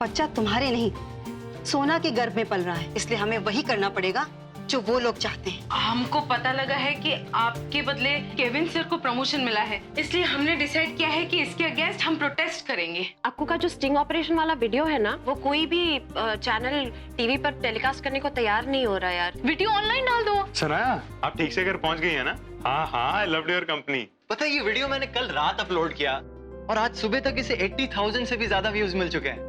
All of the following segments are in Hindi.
बच्चा तुम्हारे नहीं, सोना के गर्भ में पल रहा है, इसलिए हमें वही करना पड़ेगा जो वो लोग चाहते हैं। हमको पता लगा है कि आपके बदले केविन सर को प्रमोशन मिला है, इसलिए हमने डिसाइड किया है कि इसके अगेंस्ट हम प्रोटेस्ट करेंगे। अक्कू का जो स्टिंग ऑपरेशन वाला वीडियो है ना, वो कोई भी चैनल टीवी पर टेलीकास्ट करने को तैयार नहीं हो रहा यार। वीडियो ऑनलाइन डाल दो। सनाया, आप ठीक से घर पहुंच गई है ना? हाँ, आई लव्ड योर कंपनी। पता है ये वीडियो मैंने कल रात अपलोड किया और आज सुबह तक इसे 80,000 से भी ज्यादा व्यूज मिल चुके हैं।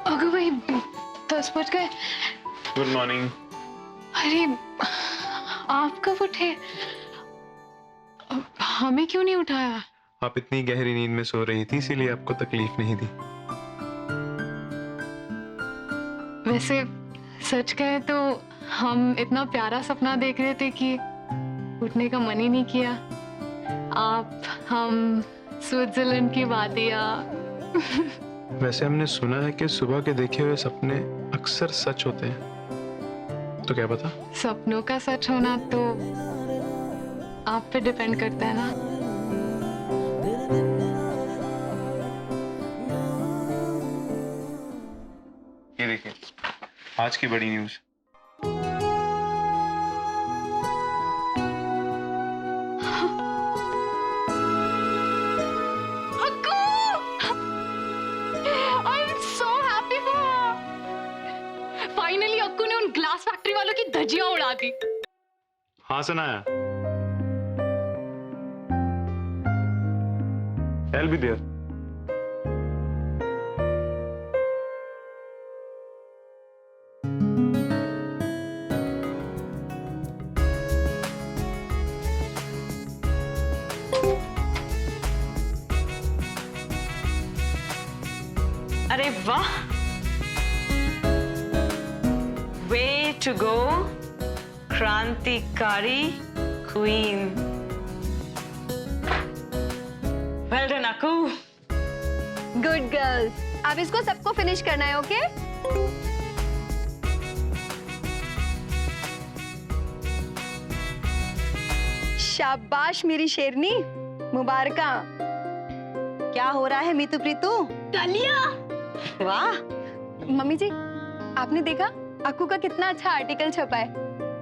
अगर वही 10 बज गए। Good morning. अरे आप कब उठे? हमें क्यों नहीं उठाया? आप इतनी गहरी नींद में सो रही थी, इसीलिए आपको तकलीफ नहीं दी। वैसे सच कहे तो हम इतना प्यारा सपना देख रहे थे कि उठने का मन ही नहीं किया। आप, हम, स्विट्जरलैंड की वादियाँ। वैसे हमने सुना है कि सुबह के देखे हुए सपने अक्सर सच होते हैं, तो क्या पता? सपनों का सच होना तो आप पे डिपेंड करता है ना। ये देखिए, आज की बड़ी न्यूज़। फाइनली अक्कू ने उन ग्लास फैक्ट्री वालों की धज्जियां उड़ा दी। हाँ सनाया, I'll be there. अरे वाह, वे टू गो, क्रांतिकारी queen. Well done Akku. Good girls, अब इसको सबको फिनिश करना है, ओके? शाबाश मेरी शेरनी, मुबारका। क्या हो रहा है मीतू प्रीतू? तालिया। वाह, मम्मी जी, आपने देखा अक्कू का कितना अच्छा आर्टिकल छपा है?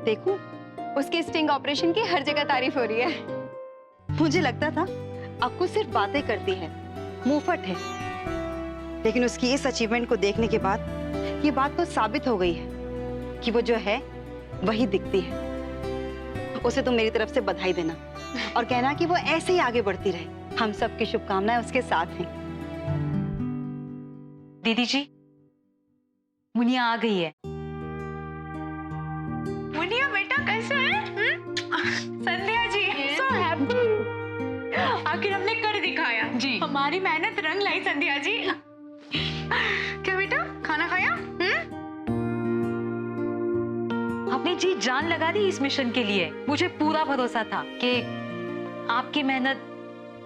देखो, उसके स्टिंग ऑपरेशन की हर जगह तारीफ हो रही है। मुझे लगता था अक्कू सिर्फ बातें करती है, मुंहफट है, लेकिन उसकी इस अचीवमेंट को देखने के बाद ये बात तो साबित हो गई है कि वो जो है वही दिखती है। उसे तुम मेरी तरफ से बधाई देना और कहना कि वो ऐसे ही आगे बढ़ती रहे। हम सब की शुभकामनाएं उसके साथ हैं। दीदी जी, मुनिया आ गई है। मुनिया बेटा कैसे है? Sandhya ji, so happy। आखिर हमने कर दिखाया जी, हमारी मेहनत रंग लाई। संध्या जी, क्या बेटा खाना खाया? आपने जी जान लगा दी इस मिशन के लिए। मुझे पूरा भरोसा था कि आपकी मेहनत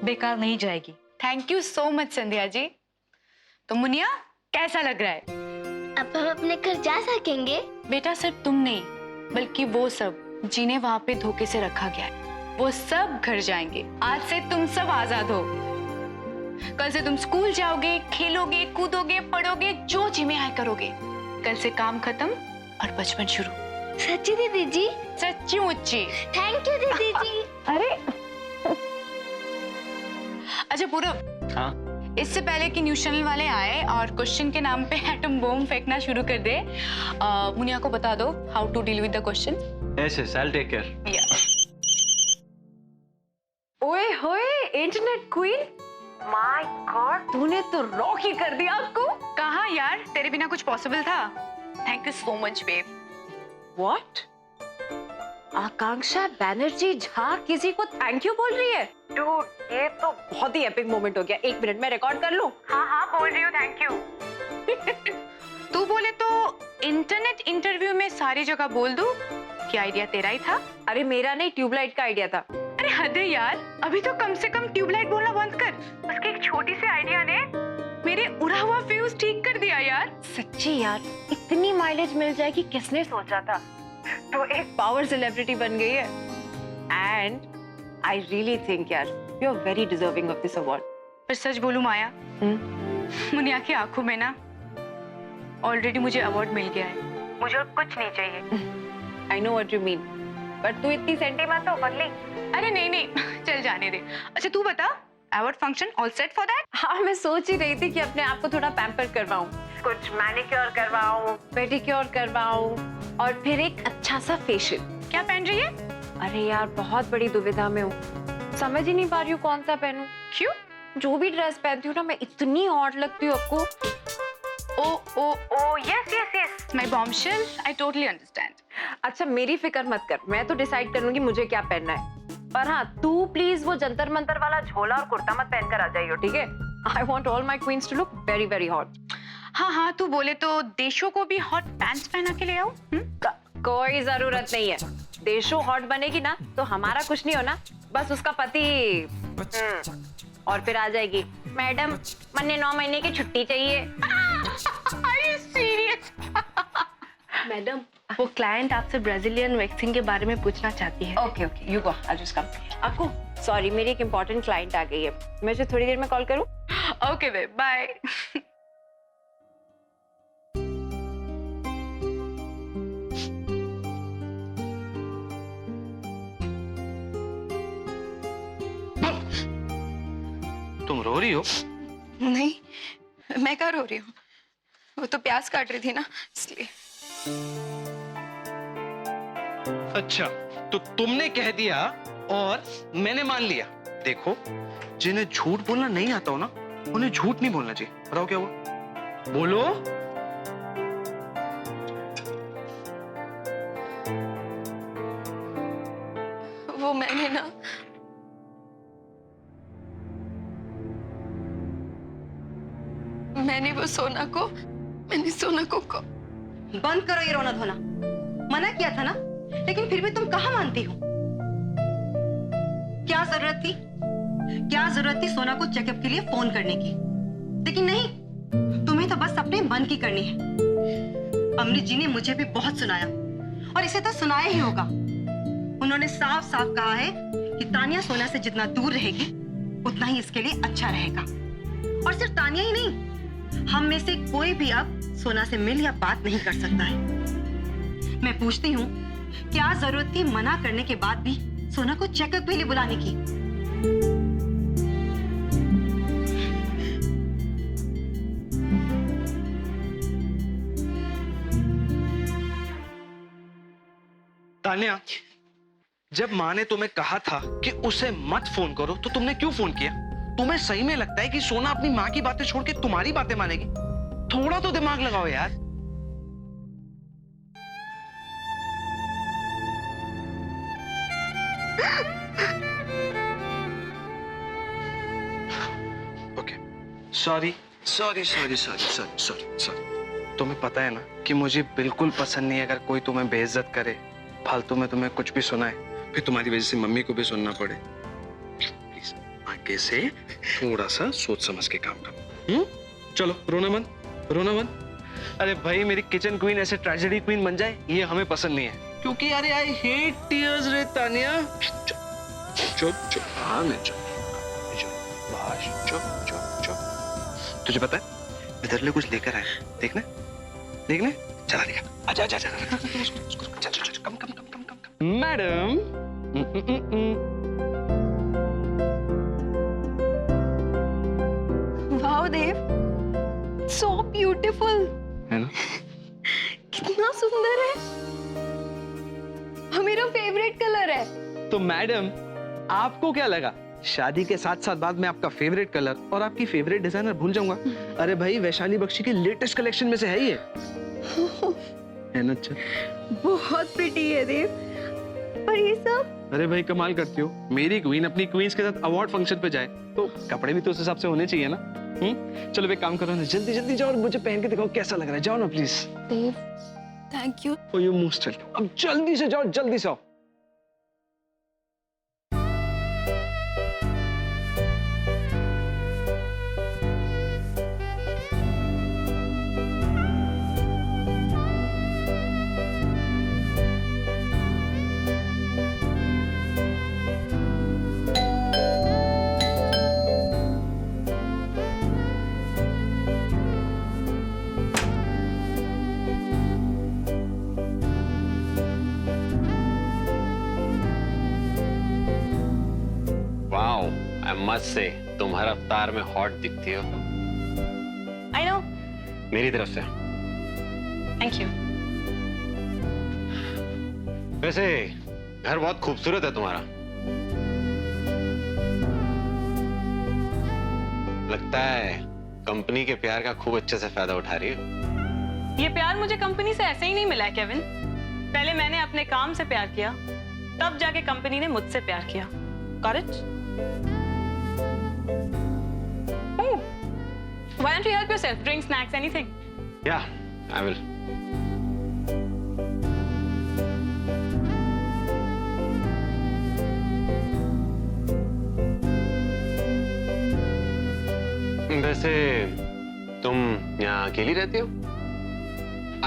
बेकार नहीं जाएगी। Thank you so much Sandhya ji. तो मुनिया कैसा लग रहा है? अब हम अपने घर जा सकेंगे? बेटा सिर्फ तुम नहीं, बल्कि वो सब जिन्हें वहां पे धोखे से रखा गया है, वो सब घर जाएंगे। आज से तुम सब आजाद हो। कल से तुम स्कूल जाओगे, खेलोगे, कूदोगे, पढ़ोगे, जो जी में आए करोगे। कल से काम खत्म और बचपन शुरू। सच्ची दीदी जी? सच्ची मुच्ची। थैंक यू दीदी जी। अरे अच्छा पूरब, हाँ? इससे पहले कि न्यूज चैनल वाले आए और क्वेश्चन के नाम पे एटम बम फेंकना शुरू कर दे, मुनिया को बता दो how to deal with the question. Yes yes, I will take care. ओए होए, इंटरनेट क्वीन, माय गॉड, तूने तो रॉक ही कर दिया आपको। कहा यार, तेरे बिना कुछ पॉसिबल था? Thank you so much babe. What? Akanksha Banerjee Jha किसी को थैंक यू बोल रही है? डूड, ये तो बहुत ही एपिक मोमेंट हो गया। 1 मिनट में रिकॉर्ड कर लूं? हाँ बोल रही हूँ थैंक यू। तू बोले तो इंटरनेट इंटरव्यू में सारी जगह बोल दूं कि आइडिया तेरा ही था? अरे मेरा नहीं, ट्यूबलाइट का आइडिया था। अरे हद है यार, अभी तो कम से कम ट्यूबलाइट बोलना बंद कर। उसके एक छोटी सी आइडिया ने मेरे उड़ा हुआ फ्यूज ठीक कर दिया यार। सच्ची यार, इतनी माइलेज मिल जाएगी किसने सोचा था? तो एक पावर सेलिब्रिटी बन गई है। एंड आई रियली थिंक यार you are very deserving of this award. पर सच बोलूं माया, मुनिया की आंखों में ना ऑलरेडी मुझे अवार्ड मिल गया है। मुझे और कुछ नहीं चाहिए। I know what you mean, पर तू इतनी सेंटी मत हो पगली। अरे नहीं नहीं, चल जाने दे। अच्छा तू बता, award function all set for that? हाँ, मैं सोच ही रही थी कि अपने आप को थोड़ा पैम्पर करवाऊं, कुछ मैनिक्योर करवाऊं, पेडिक्योर करवाऊं और फिर एक अच्छा सा फेशियल। क्या पहन रही है? अरे यार बहुत बड़ी दुविधा में हूँ, समझ ही नहीं पा रही हूँ कौन सा पहनूं। क्यों? जो भी ड्रेस पहनती हूँ ना मैं इतनी ऑड लगती हूँ आपको। ओ yes my bombshell, I totally understand. अच्छा मेरी फिक्र मत कर, मैं तो डिसाइड कर लूंगी मुझे क्या पहनना है। पर हाँ तू प्लीज वो जंतर मंतर वाला झोला और कुर्ता मत पहन कर आ जाइयो, ठीक है? I want all my queens to look very very hot. हाँ हाँ, तू बोले तो देशों को भी हॉट पैंट्स पहना के ले आओ। कोई जरूरत नहीं है, देशो हॉट बनेगी ना तो हमारा कुछ नहीं होना, बस उसका पति। और फिर आ जाएगी, मैडम मन्ने 9 महीने की छुट्टी चाहिए। Are you serious? मैडम, वो क्लाइंट आपसे ब्राजीलियन वैक्सिंग के बारे में पूछना चाहती है। Okay okay you go, I just come. आपको सॉरी मेरी एक इम्पोर्टेंट क्लाइंट आ गई है, मैं उसे थोड़ी देर में कॉल करूं? Okay babe, bye. तुम रो रही हो? नहीं, मैं क्या रो रही हूँ, वो तो प्याज काट रही थी ना इसलिए। अच्छा, तो तुमने कह दिया और मैंने मान लिया। देखो, जिन्हें झूठ बोलना नहीं आता हो ना, उन्हें झूठ नहीं बोलना चाहिए। बताओ क्या हुआ? बोलो। वो मैंने ना मैंने सोना को बंद करो ये रोना धोना। मना किया था ना, लेकिन फिर भी तुम कहाँ मानती हो? क्या जरूरत थी सोना को चेकअप के लिए फोन करने की? लेकिन नहीं, तुम्हें तो बस अपने मन की करनी है। अमृत जी ने मुझे भी बहुत सुनाया और इसे तो सुनाया ही होगा। उन्होंने साफ साफ कहा है कि तानिया सोना से जितना दूर रहेगी उतना ही इसके लिए अच्छा रहेगा। और सिर्फ तानिया ही नहीं, हम में से कोई भी अब सोना से मिल या बात नहीं कर सकता है। मैं पूछती हूँ, क्या जरूरत थी मना करने के बाद भी सोना को चेकअप के लिए बुलाने की? तान्या, जब माँ ने तुम्हें कहा था कि उसे मत फोन करो, तो तुमने क्यों फोन किया? तुम्हें सही में लगता है कि सोना अपनी माँ की बातें छोड़ के तुम्हारी बातें मानेगी? थोड़ा तो दिमाग लगाओ यार। Okay, sorry. तुम्हें पता है ना कि मुझे बिल्कुल पसंद नहीं है अगर कोई तुम्हें बेइज्जत करे, फालतू में तुम्हें कुछ भी सुनाए, फिर तुम्हारी वजह से मम्मी को भी सुनना पड़े। प्लीज आगे से थोड़ा सा सोच समझ के काम करो। चलो रोना मत। अरे भाई, मेरी किचन क्वीन ऐसे ट्रेजेडी क्वीन बन जाए, ये हमें पसंद नहीं है। क्योंकि अरे आई हेट टीयर्स रे तानिया। चुप हाँ मैं चुप। तुझे पता है इधर कुछ लेकर आए, देखना चला दिखा। आजा चल कम। मैडम, वाओ देव, सो ब्यूटीफुल। है ना? कितना सुंदर है, मेरा फेवरेट कलर है। तो मैडम, आपको क्या लगा शादी के साथ साथ बाद में आपका फेवरेट कलर और आपकी फेवरेट डिजाइनर भूल जाऊंगा? अरे भाई, वैशाली बख्शी की लेटेस्ट कलेक्शन में से है ये। है ना? अच्छा, बहुत प्रिटी है देव, पर ये सब। अरे भाई, कमाल करती हो। मेरी क्वीन अपनी क्वींस के साथ अवार्ड फंक्शन पे जाए तो कपड़े भी तो उस हिसाब से होने चाहिए ना। चलो एक काम करो ना, जल्दी जाओ और मुझे पहन के दिखाओ कैसा लग रहा है। जाओ ना please. Dev, thank you. You most welcome. अब जल्दी से जाओ, जल्दी से आओ। I must say, तुम हर अवतार में हॉट दिखती हो। I know. मेरी तरफ से। Thank you. वैसे घर बहुत खूबसूरत है तुम्हारा। लगता है कंपनी के प्यार का खूब अच्छे से फायदा उठा रही हो। ये प्यार मुझे कंपनी से ऐसे ही नहीं मिला है केविन। पहले मैंने अपने काम से प्यार किया, तब जाके कंपनी ने मुझसे प्यार किया। Got it? Oh, why don't you help yourself? Drink, snacks, anything. Yeah, I will. वैसे तुम यहाँ अकेली रहती हो?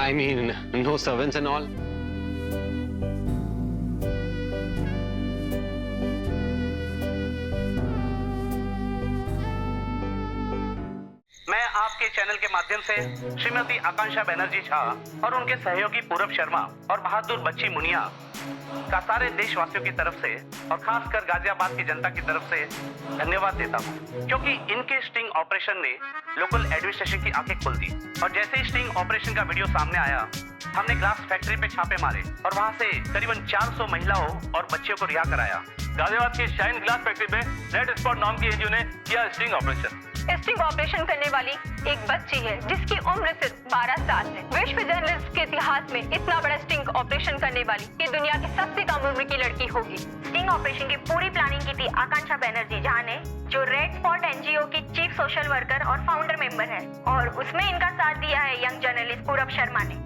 I mean, no servants and all. मैं आपके चैनल के माध्यम से श्रीमती आकांक्षा बनर्जी झा और उनके सहयोगी पूरब शर्मा और बहादुर बच्ची मुनिया का सारे देशवासियों की तरफ से और खासकर गाजियाबाद की जनता की तरफ से धन्यवाद देता हूं, क्योंकि इनके स्टिंग ऑपरेशन ने लोकल एडमिनिस्ट्रेशन की आंखें खोल दी। और जैसे ही स्टिंग ऑपरेशन का वीडियो सामने आया, हमने ग्लास फैक्ट्री पे छापे मारे और वहां से करीबन 400 महिलाओं और बच्चियों को रिहा कराया। गाजियाबाद की शाइन ग्लास फैक्ट्री पे रेड स्पॉट नाम की एनजीओ ने किया स्टिंग ऑपरेशन। स्टिंग ऑपरेशन करने वाली एक बच्ची है जिसकी उम्र सिर्फ 12 साल है। विश्व जर्नलिस्ट के इतिहास में इतना बड़ा स्टिंग ऑपरेशन करने वाली ये दुनिया की सबसे कम उम्र की लड़की होगी। स्टिंग ऑपरेशन की पूरी प्लानिंग की थी आकांक्षा बनर्जी झा ने, जो रेड स्पॉट एनजीओ की चीफ सोशल वर्कर और फाउंडर मेंबर है, और उसमें इनका साथ दिया है यंग जर्नलिस्ट पूरब शर्मा ने।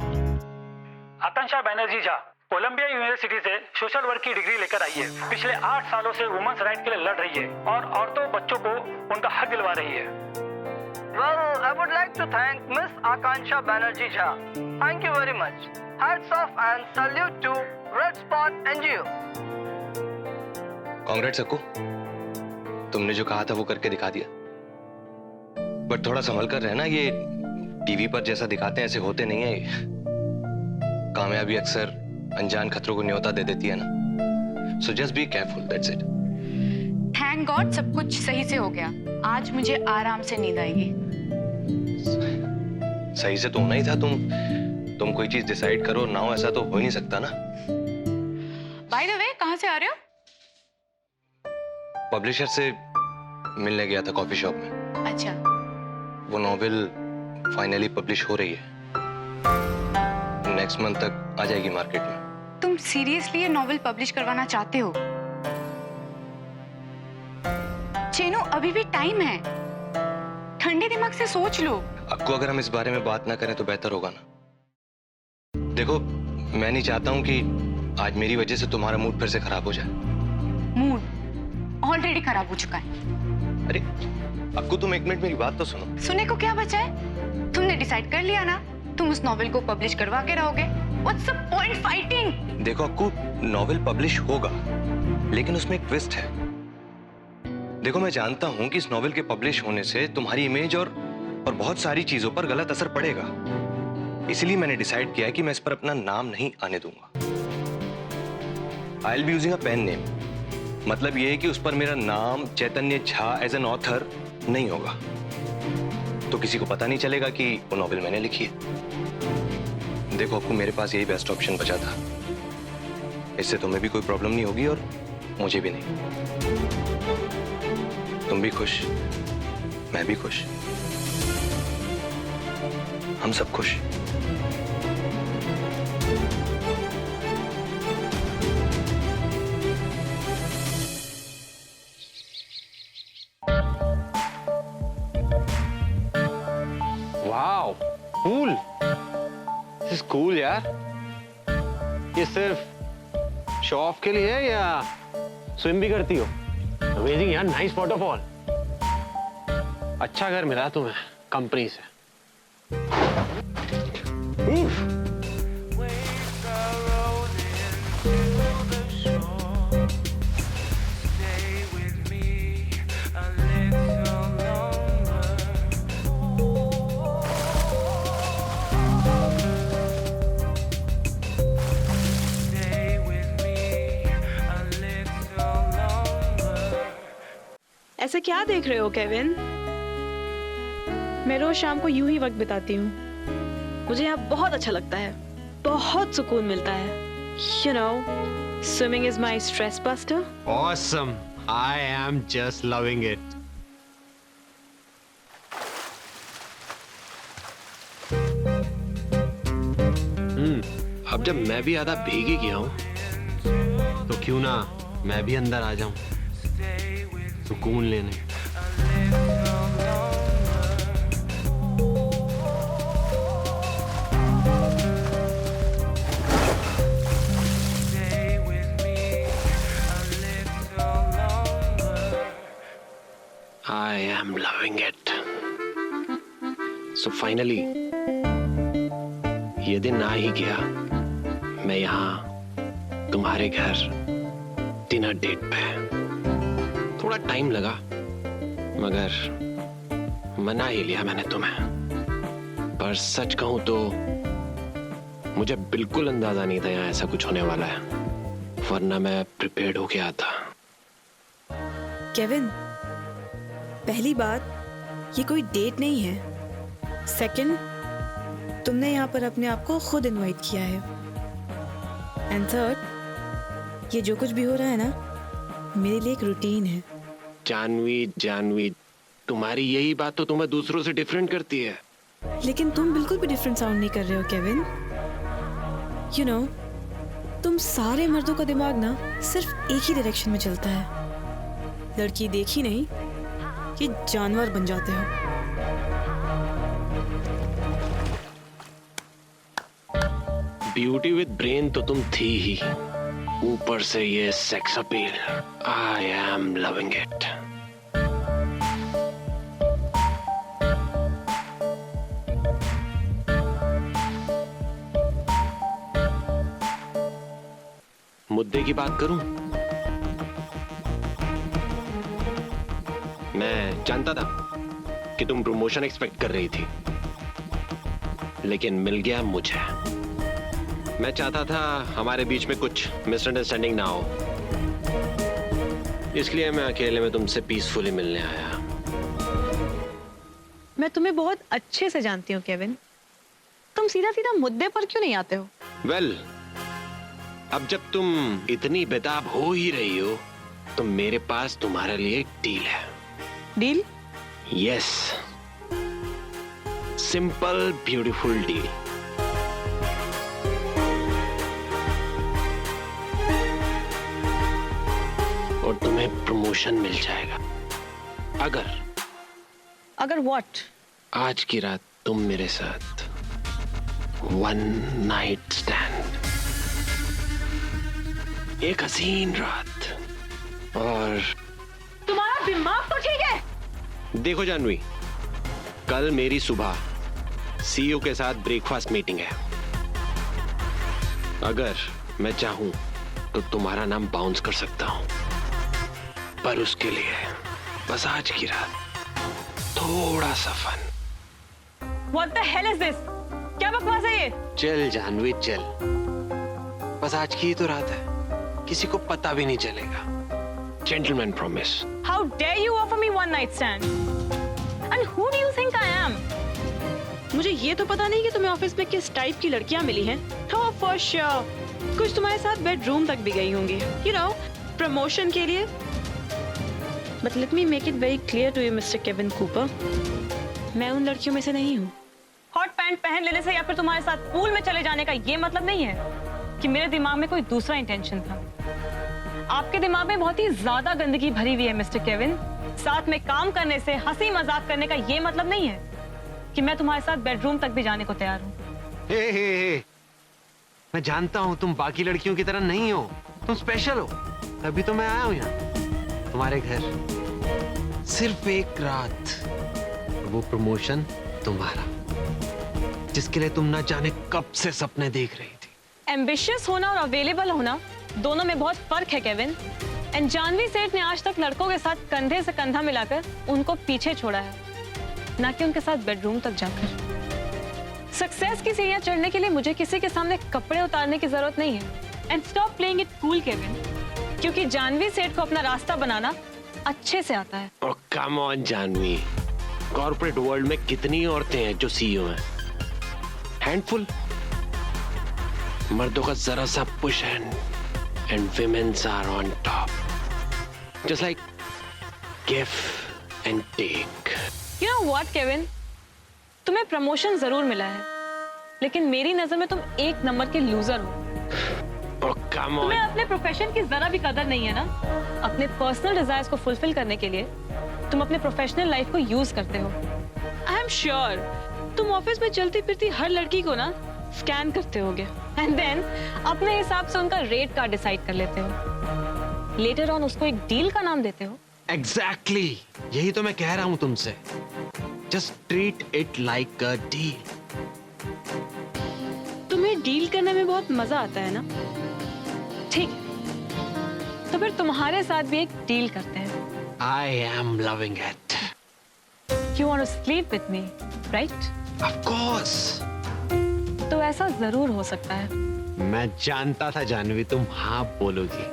आकांक्षा बनर्जी झा कोलंबिया यूनिवर्सिटी से सोशल वर्क की डिग्री लेकर आई है। पिछले 8 सालों से वुमेन्स राइट के लिए लड़ रही है और औरतों बच्चों को उनका हक दिलवा रही है। Well, I would like to thank Miss Akansha Banerjee Jha. Thank you very much. Hats off and salute to Red Spot NGO. Congrats Akku, तुमने जो कहा था वो करके दिखा दिया। बट थोड़ा संभल कर रहना, ये टीवी पर जैसा दिखाते हैं ऐसे होते नहीं है। कामयाबी अक्सर अनजान खतरों को न्योता दे देती है ना। So just be careful, that's it. Thank God सब कुछ सही से हो गया। आज मुझे आराम से नींद आएगी। सही से तो होना ही था। तुम कोई चीज डिसाइड करो ना हो, ऐसा तो हो ही नहीं सकता ना। बाय द वे, कहाँ से आ रहे हो? पब्लिशर से मिलने गया था कॉफी शॉप में। अच्छा। वो नॉवेल फाइनली पब्लिश हो रही है, नेक्स्ट मंथ तक आ जाएगी मार्केट में। तुम सीरियसली ये नॉवेल पब्लिश करवाना चाहते हो? चेनो, अभी भी टाइम है, ठंडे दिमाग से सोच लो। अक्कू, अगर हम इस बारे में बात ना करें तो बेहतर होगा ना। देखो, मैं नहीं चाहता हूं कि आज मेरी वजह से तुम्हारा मूड फिर से खराब हो जाए। मूड ऑलरेडी खराब हो चुका है। अरे अक्कू, तुम 1 मिनट मेरी बात तो सुनो। सुनने को क्या बचा है? तुमने डिसाइड कर लिया ना, तुम उस नॉवेल को पब्लिश करवा के रहोगे। What's the point fighting? देखो अक्कू, नॉवेल पब्लिश होगा, लेकिन उसमें एक ट्विस्ट है। देखो, मैं जानता हूं कि इस नॉवेल के पब्लिश होने से तुम्हारी इमेज और बहुत सारी चीजों पर गलत असर पड़ेगा। इसलिए मैंने डिसाइड किया कि मैं इस पर अपना नाम नहीं आने दूंगा। I'll be using a pen name। मतलब ये है कि उस पर मेरा नाम चैतन्य झा एज एन ऑथर नहीं होगा, तो किसी को पता नहीं चलेगा कि वो नॉवेल मैंने लिखी है। देखो आपको, मेरे पास यही बेस्ट ऑप्शन बचा था। इससे तुम्हें भी कोई प्रॉब्लम नहीं होगी और मुझे भी नहीं। तुम भी खुश, मैं भी खुश, हम सब खुश। Wow, cool. This is cool यार। ये सिर्फ शो ऑफ के लिए है या स्विम भी करती हो? अमेजिंग यार, नाइस वाटरफॉल। अच्छा घर मिला तुम्हें कंपनी से। ऐसे क्या देख रहे हो केविन? मैं रोज शाम को यूं ही वक्त बिताती हूँ। मुझे यहाँ बहुत अच्छा लगता है, बहुत सुकून मिलता है। You know, swimming is my stress buster. Awesome. I am just loving it. अब जब मैं भी आधा भीग ही गया हूँ तो क्यों ना मैं भी अंदर आ जाऊं सुकून लेने। I am loving it. So finally ये दिन आ ही गया। मैं यहाँ तुम्हारे घर डिनर डेट पे। थोड़ा टाइम लगा मगर मना ही लिया मैंने तुम्हें। पर सच कहूं तो मुझे बिल्कुल अंदाजा नहीं था यहाँ ऐसा कुछ होने वाला है, वरना मैं प्रिपेयर्ड होके आता। केविन, पहली बात ये कोई डेट नहीं है। सेकंड, तुमने यहाँ पर अपने आप को खुद इनवाइट किया है। एंड थर्ड, ये जो कुछ भी हो रहा है ना, मेरे लिए एक रूटीन है। जानवी, तुम्हारी यही बात तो तुम्हें दूसरों से डिफरेंट करती है। लेकिन तुम बिल्कुल भी डिफरेंट साउंड नहीं कर रहे हो केविन। यू नो, तुम सारे मर्दों का दिमाग ना सिर्फ एक ही डायरेक्शन में चलता है। लड़की देखी नहीं कि जानवर बन जाते हो। ब्यूटी विद ब्रेन तो तुम थी ही, ऊपर से ये sex appeal. I am loving it. मुद्दे की बात करूं, मैं जानता था कि तुम प्रमोशन एक्सपेक्ट कर रही थी, लेकिन मिल गया मुझे। मैं चाहता था हमारे बीच में कुछ मिसअंडरस्टैंडिंग ना हो, इसलिए मैं अकेले में तुमसे पीसफुली मिलने आया। मैं तुम्हें बहुत अच्छे से जानती हूँ केविन, तुम सीधा सीधा मुद्दे पर क्यों नहीं आते हो? वेल, अब जब तुम इतनी बेताब हो ही रही हो तो मेरे पास तुम्हारे लिए एक डील है। Deal? Yes, simple beautiful deal. और तुम्हें प्रमोशन मिल जाएगा अगर व्हाट? आज की रात तुम मेरे साथ वन नाइट स्टैंड, एक हसीन रात। और तुम्हारा दिमाग तो ठीक है? देखो जानवी, कल मेरी सुबह सीईओ के साथ ब्रेकफास्ट मीटिंग है। अगर मैं चाहूं तो तुम्हारा नाम बाउंस कर सकता हूं, पर उसके लिए बस आज की रात थोड़ा सा fun. What the hell is this? क्या बकवास है ये? चल जानवी चल, बस आज की ही तो रात है, किसी को पता भी नहीं चलेगा। Gentleman promise. How dare you offer me one night stand? And who do you think I am? मुझे ये तो पता नहीं कि तुम्हें ऑफिस में किस टाइप की लड़कियां मिली हैं। Oh, for sure. कुछ तुम्हारे साथ बेडरूम तक भी गई होंगी। You know, प्रमोशन के लिए। But let me make it very clear to you, Mr. Kevin Cooper. मैं उन लड़कियों में से नहीं हूँ। हॉट पैंट पहन लेने से या फिर तुम्हारे साथ पूल में चले जाने का ये मतलब नहीं है कि मेरे दिमाग में कोई दूसरा इंटेंशन था। आपके दिमाग में बहुत ही ज्यादा गंदगी भरी हुई है मिस्टर केविन। साथ में काम करने से हंसी मजाक करने का ये मतलब नहीं है कि मैं तुम्हारे साथ बेडरूम तक भी जाने को तैयार हूँ। हे, मैं जानता हूँ तुम बाकी लड़कियों की तरह नहीं हो, तुम स्पेशल हो, तभी तो मैं आया हूँ यहाँ तुम्हारे घर सिर्फ एक रात। वो प्रमोशन तुम्हारा, जिसके लिए तुम ना जाने कब से सपने देख रही थी। एम्बिशियस होना और अवेलेबल होना दोनों में बहुत फर्क है केविन। एंड जानवी सेठ ने आज तक लड़कों के साथ कंधे से कंधा मिलाकर उनको पीछे छोड़ा है, ना कि उनके साथ बेडरूम तक जाकर। सक्सेस की सीढ़ियां चढ़ने के लिए मुझे किसी के सामने कपड़े उतारने की जरूरत नहीं है। And stop playing it cool Kevin, क्योंकि जानवी सेठ को अपना रास्ता बनाना अच्छे से आता है। Oh, come on, Janvi. Corporate world में कितनी औरतें हैं जो सीईओ हैं? हैंडफुल। मर्दों का जरा सा push and women's are on top. Just like give and take. You know what, Kevin? तुम्हें प्रमोशन जरूर मिला है, लेकिन मेरी नजर में तुम एक नंबर के लूजर हो। Oh, come on. तुम्हें अपने प्रोफेशन की जरा भी कदर नहीं है ना? अपने पर्सनल डिजायर्स को फुलफिल करने के लिए तुम अपने प्रोफेशनल लाइफ को यूज करते हो। आई एम श्योर तुम ऑफिस में चलती फिरती हर लड़की को ना स्कैन करते होगे एंड देन अपने हिसाब से उनका रेट कार्ड डिसाइड कर लेते हो। लेटर ऑन उसको एक डील का नाम देते हो। Exactly. यही तो मैं कह रहा हूं तुमसे। Just treat it like a deal. तुम्हें डील करने में बहुत मजा आता है ना? ठीक है, तो फिर तुम्हारे साथ भी एक डील करते हैं। I am loving it. You want to sleep with me, right? Of course. तो ऐसा जरूर हो सकता है। मैं जानता था जानवी तुम हाँ बोलोगी।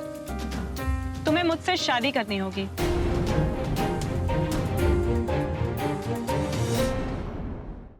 तुम्हें मुझसे शादी करनी होगी।